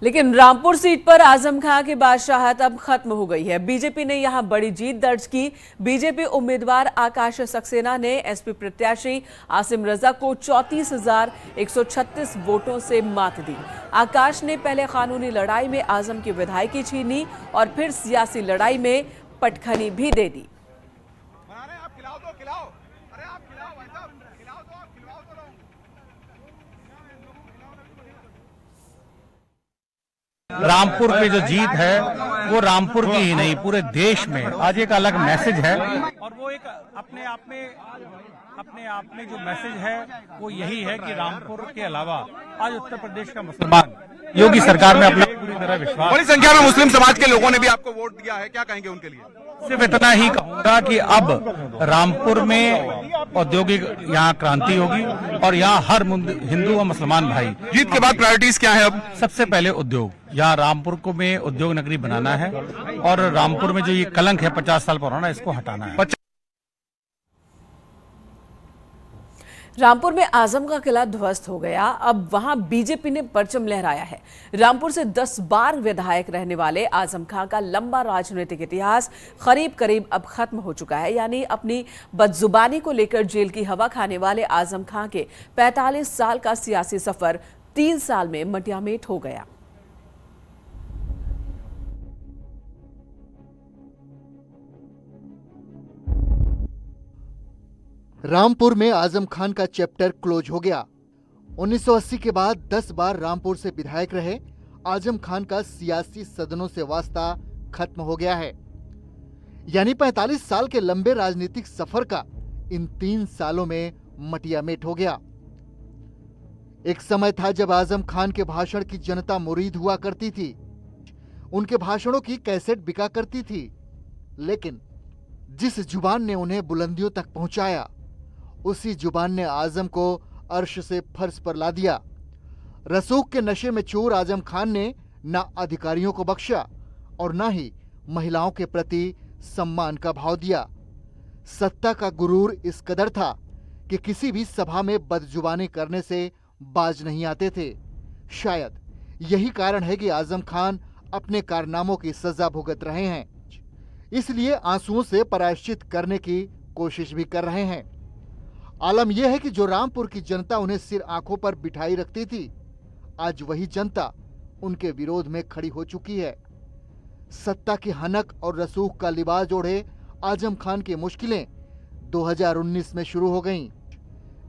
लेकिन रामपुर सीट पर आजम खां की बादशाहत अब खत्म हो गई है। बीजेपी ने यहां बड़ी जीत दर्ज की। बीजेपी उम्मीदवार आकाश सक्सेना ने एसपी प्रत्याशी आसिम रजा को 34,136 वोटों से मात दी। आकाश ने पहले कानूनी लड़ाई में आजम की विधायकी छीनी और फिर सियासी लड़ाई में पटखनी भी दे दी। रामपुर पे जो जीत है वो रामपुर की ही नहीं पूरे देश में आज एक अलग मैसेज है और वो एक अपने आप में जो मैसेज है वो यही है कि रामपुर के अलावा आज उत्तर प्रदेश का मुसलमान योगी सरकार में अपना पूरी तरह विश्वास। बड़ी संख्या में मुस्लिम समाज के लोगों ने भी आपको वोट दिया है, क्या कहेंगे उनके लिए? सिर्फ इतना ही कहूंगा कि अब रामपुर में औद्योगिक यहाँ क्रांति होगी और यहाँ हर हिंदू और मुसलमान भाई। जीत के बाद प्रायोरिटीज क्या है? अब सबसे पहले उद्योग, यहाँ रामपुर को में उद्योग नगरी बनाना है और रामपुर में जो ये कलंक है 50 साल पुराना, इसको हटाना है। रामपुर में आजम का किला ध्वस्त हो गया। अब वहां बीजेपी ने परचम लहराया है। रामपुर से 10 बार विधायक रहने वाले आजम खां का लंबा राजनीतिक इतिहास करीब अब खत्म हो चुका है। यानी अपनी बदजुबानी को लेकर जेल की हवा खाने वाले आजम खां के 45 साल का सियासी सफर 3 साल में मटियामेट हो गया। रामपुर में आजम खान का चैप्टर क्लोज हो गया। 1980 के बाद 10 बार रामपुर से विधायक रहे आजम खान का सियासी सदनों से वास्ता खत्म हो गया है। यानी 45 साल के लंबे राजनीतिक सफर का इन 3 सालों में मटियामेट हो गया। एक समय था जब आजम खान के भाषण की जनता मुरीद हुआ करती थी, उनके भाषणों की कैसेट बिका करती थी, लेकिन जिस जुबान ने उन्हें बुलंदियों तक पहुंचाया उसी जुबान ने आजम को अर्श से फर्श पर ला दिया। रसूख के नशे में चूर आजम खान ने न अधिकारियों को बख्शा और न ही महिलाओं के प्रति सम्मान का भाव दिया। सत्ता का गुरूर इस कदर था कि किसी भी सभा में बदजुबानी करने से बाज नहीं आते थे। शायद यही कारण है कि आजम खान अपने कारनामों की सजा भुगत रहे हैं, इसलिए आंसुओं से प्रायश्चित करने की कोशिश भी कर रहे हैं। आलम यह है कि जो रामपुर की जनता उन्हें सिर आंखों पर बिठाई रखती थी, आज वही जनता उनके विरोध में खड़ी हो चुकी है। सत्ता की हनक और रसूख का लिबास ओढ़े आजम खान की मुश्किलें 2019 में शुरू हो गईं,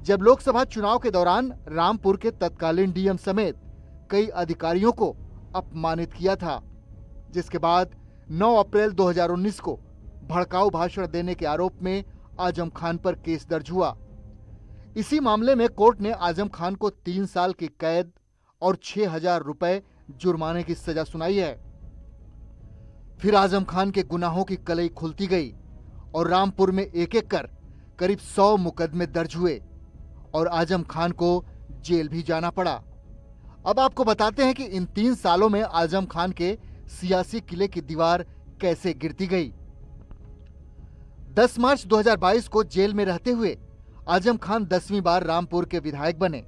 जब लोकसभा चुनाव के दौरान रामपुर के तत्कालीन डीएम समेत कई अधिकारियों को अपमानित किया था, जिसके बाद 9 अप्रैल 2019 को भड़काऊ भाषण देने के आरोप में आजम खान पर केस दर्ज हुआ। इसी मामले में कोर्ट ने आजम खान को 3 साल की कैद और 6,000 रुपए जुर्माने की सजा सुनाई है। फिर आजम खान के गुनाहों की कलई खुलती गई और रामपुर में एक एक कर करीब 100 मुकदमे दर्ज हुए और आजम खान को जेल भी जाना पड़ा। अब आपको बताते हैं कि इन 3 सालों में आजम खान के सियासी किले की दीवार कैसे गिरती गई। 10 मार्च 2022 को जेल में रहते हुए आजम खान 10वीं बार रामपुर के विधायक बने।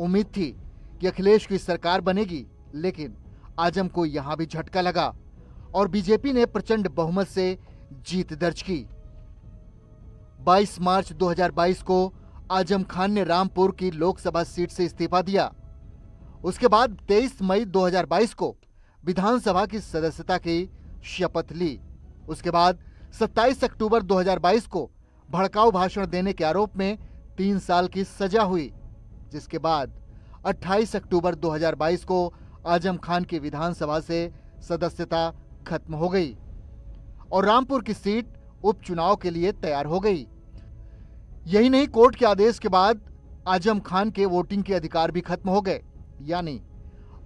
उम्मीद थी कि अखिलेश की सरकार बनेगी, लेकिन आजम को यहां भी झटका लगा और बीजेपी ने प्रचंड बहुमत से जीत दर्ज की। 22 मार्च 2022 को आजम खान ने रामपुर की लोकसभा सीट से इस्तीफा दिया। उसके बाद 23 मई 2022 को विधानसभा की सदस्यता की शपथ ली। उसके बाद 27 अक्टूबर 2022 को भड़काऊ भाषण देने के आरोप में 3 साल की सजा हुई, जिसके बाद 28 अक्टूबर 2022 को आजम खान की विधानसभा से सदस्यता खत्म हो गई और रामपुर की सीट उपचुनाव के लिए तैयार हो गई। यही नहीं, कोर्ट के आदेश के बाद आजम खान के वोटिंग के अधिकार भी खत्म हो गए। यानी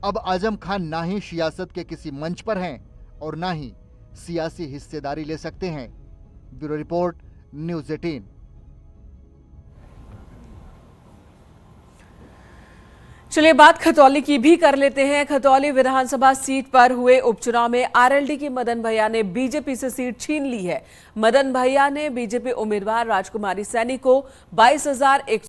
अब आजम खान ना ही सियासत के किसी मंच पर हैं और ना ही सियासी हिस्सेदारी ले सकते हैं। Bureau report, news 18। चलिए बात खतौली की भी कर लेते हैं। खतौली विधानसभा सीट पर हुए उपचुनाव में आरएलडी के मदन भैया ने बीजेपी से सीट छीन ली है। मदन भैया ने बीजेपी उम्मीदवार राजकुमारी सैनी को 22,100